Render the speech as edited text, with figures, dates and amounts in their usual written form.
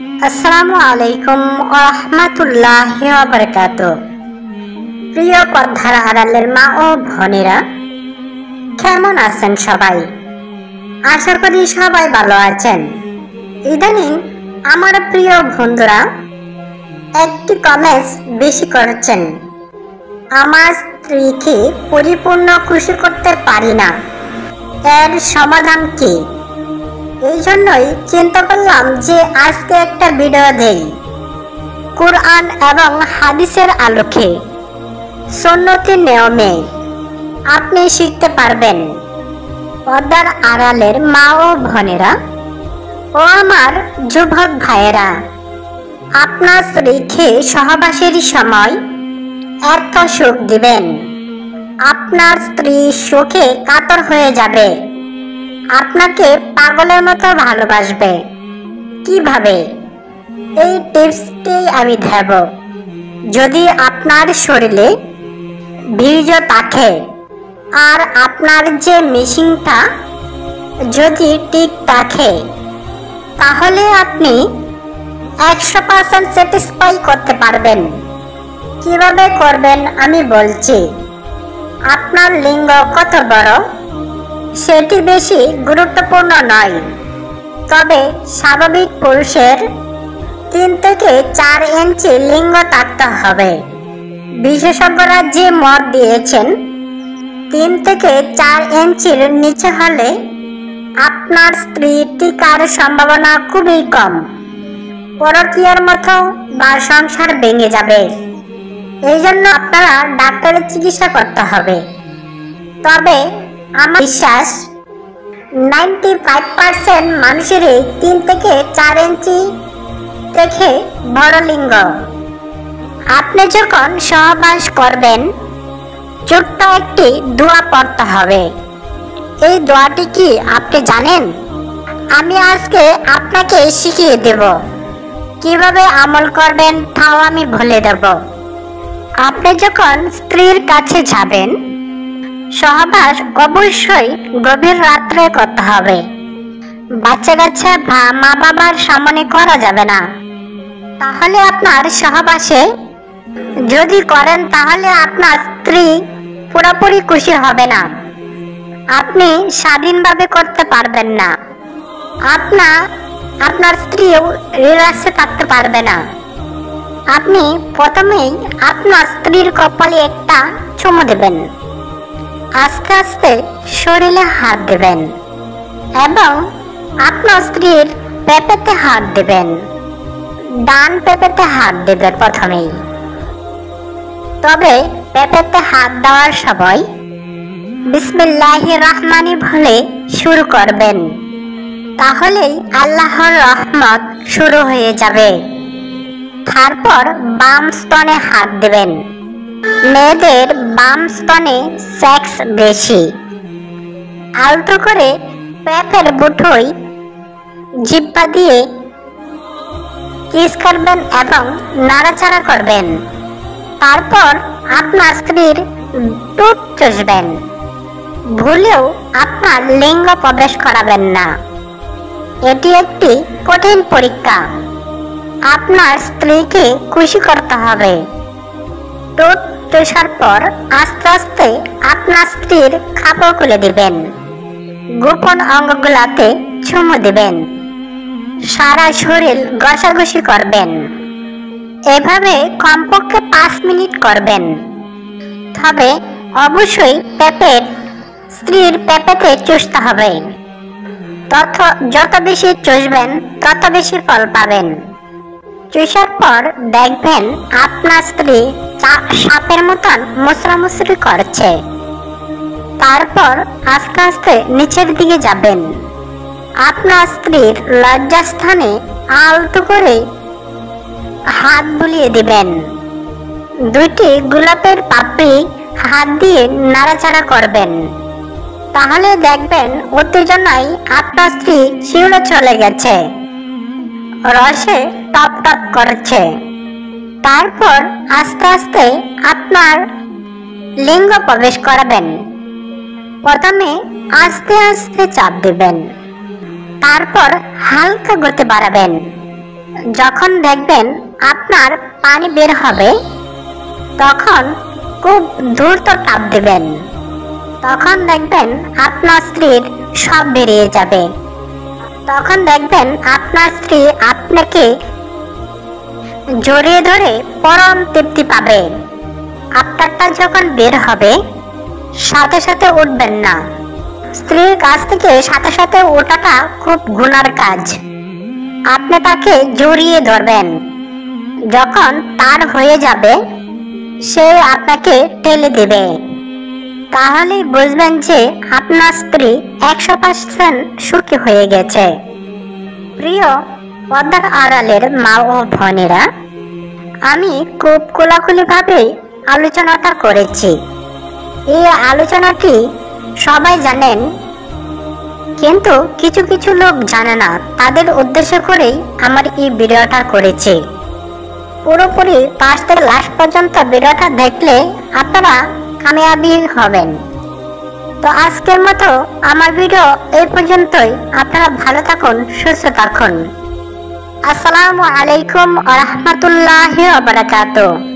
আসসালামু আলাইকুম ওয়া রাহমাতুল্লাহি ওয়া বারাকাতুহু। প্রিয় পর্দার আড়ালের মা ও বোনেরা, কেমন আছেন সবাই? আশা করি সবাই ভালো আছেন। ইদানিং আমার প্রিয় বন্ধুরা একটি কমেন্টস বেশি করেছেন, আমার স্ত্রীকে পরিপূর্ণ খুশি করতে পারি না, এর সমাধান কি? এই জন্যই চিন্তা করলাম যে আজকে একটা ভিডিও দেই কুরআন এবং হাদিসের আলোকে, সুন্নতি নিয়মে আপনি শিখতে পারবেন। পর্দার আড়ালের মা ও বোনেরা ও আমার যুবক ভাইয়েরা, আপনার স্ত্রীকে সহবাসের সময় এত সুখ দিবেন, আপনার স্ত্রী সুখে কাতর হয়ে যাবে, আপনাকে পাগলের মতো ভালোবাসবে। কিভাবে? এই টিপসটি আমি দেব। যদি আপনার শরীরে বীর্য থাকে আর আপনার যে মেশিনটা যদি ঠিক থাকে, তাহলে আপনি 100% স্যাটিসফাই করতে পারবেন। কিভাবে করবেন আমি বলছি। আপনার লিঙ্গ কত বড় সেটি বেশি গুরুত্বপূর্ণ নয়, তবে স্বাভাবিক পুরুষের 3 থেকে 4 ইঞ্চি লিঙ্গ থাকতে হবে। বিশেষজ্ঞরা যে মত দিয়েছেন 3 থেকে 4 ইঞ্চির নিচে হলে আপনার স্ত্রী টিকার সম্ভাবনা খুবই কম, পরকীয়ার মতো বা সংসার ভেঙে যাবে। এই জন্য আপনারা ডাক্তারের চিকিৎসা করতে হবে। তবে আমার বিশ্বাস 95% মানুষেরই 3 থেকে 4 ইঞ্চি থেকে বড় লিঙ্গ। আপনি যখন সহবাস করবেন ছোট্ট একটি দোয়া পড়তে হবে। এই দোয়াটি কি আপনি জানেন? আমি আজকে আপনাকে শিখিয়ে দেব। কিভাবে আমল করবেন তাও আমি বলে দেব। আপনি যখন স্ত্রীর কাছে যাবেন, সহবাস অবশ্যই গভীর রাত্রে করতে হবে। বাচ্চা কাচ্চা বা মা বাবার সামনে করা যাবে না। তাহলে আপনার সহবাসে যদি করেন তাহলে আপনার স্ত্রী পুরোপুরি খুশি হবে না, আপনি স্বাধীনভাবে করতে পারবেন না, আপনার স্ত্রীও রিল্যাক্সে থাকতে পারবে না। আপনি প্রথমেই আপনার স্ত্রীর কপালে একটা চুমু দেবেন, আস্তে আস্তে শরীরে হাত দেবেন এবং আপনার স্ত্রীর পেঁপেতে হাত দেবেন। ডান পেঁপেতে হাত দেবেন প্রথমেই। তবে পেঁপেতে হাত দেওয়ার সময় বিসমিল্লাহির রহমানির বলে শুরু করবেন, তাহলেই আল্লাহর রহমত শুরু হয়ে যাবে। তারপর বাম স্তনে হাত দেবেন। মেয়েদের বাম স্তনে সেক্স বেশি। আলতো করে পেঁপের বুটোয় জিহ্বা দিয়ে কিস করবেন এবং নাড়াচাড়া করবেন। তারপর আপনার স্ত্রীর টুট চুষবেন। ভুলেও আপনার লিঙ্গ প্রবেশ করাবেন না। এটি একটি কঠিন পরীক্ষা। আপনার স্ত্রীকে খুশি করতে হবে। টুট চুষার পর আস্তে আস্তে আপনার স্ত্রীর কাপড় খুলে দিবেন। গোপন অঙ্গগুলাতে চুমু দিবেন। সারা শরীর ঘষাঘষি করবেন। এভাবে কমপক্ষে 5 মিনিট করবেন। তবে অবশ্যই স্ত্রীর পেঁপেতে চুষতে হবে। যত বেশি চুষবেন তত বেশি ফল পাবেন। চুষার পর দেখবেন আপনার স্ত্রী সাপের মতন মুচড়ামুচড়ি করছে। তারপর আস্তে আস্তে নিচের দিকে যাবেন। আপনার স্ত্রীর লজ্জাস্থানে আলতো করে হাত বুলিয়ে দিবেন। 2টি গোলাপের পাপড়ি হাত দিয়ে নাড়াচাড়া করবেন। তাহলে দেখবেন উত্তেজনায় আপনার স্ত্রী শিউরে চলে গেছে, রসে টপ টপ করছে। তারপর আস্তে আস্তে আপনার লিঙ্গ প্রবেশ করাবেন। প্রথমে আস্তে আস্তে চাপ দিবেন, তারপর হালকা গতি বাড়াবেন। যখন দেখবেন আপনার পানি বের হবে তখন খুব দ্রুত টাপ দেবেন। তখন দেখবেন আপনার স্ত্রীর সব বেরিয়ে যাবে। তখন দেখবেন আপনার স্ত্রী আপনাকে জড়িয়ে ধরে পরম তৃপ্তি পাবে। আপনারটা যখন বের হবে সাথে সাথে উঠবেন না। স্ত্রীর কাছ থেকে সাথে সাথে ওঠাটা খুব গুনার কাজ। আপনি তাকে জড়িয়ে ধরবেন। যখন তার হয়ে যাবে সে আপনাকে ঠেলে দেবে। তাহলেই বুঝবেন যে আপনার স্ত্রী 100% সুখী হয়ে গেছে। প্রিয় পর্দার আড়ালের মা ও বোনেরা, আমি খুব খোলাখুলিভাবে আলোচনাটা করেছি। এই আলোচনাটি সবাই জানেন, কিন্তু কিছু কিছু লোক জানে না। তাদের উদ্দেশ্য করেই আমার এই ভিডিওটা করেছি। পুরোপুরি ফার্স্ট থেকে লাস্ট পর্যন্ত ভিডিওটা দেখলে আপনারা কামিয়াবি হবেন। তো আজকের মতো আমার ভিডিও এই পর্যন্তই। আপনারা ভালো থাকুন, সুস্থ থাকুন। আসসালামু আলাইকুম ওয়া রাহমাতুল্লাহি ওয়া বারাকাতুহু।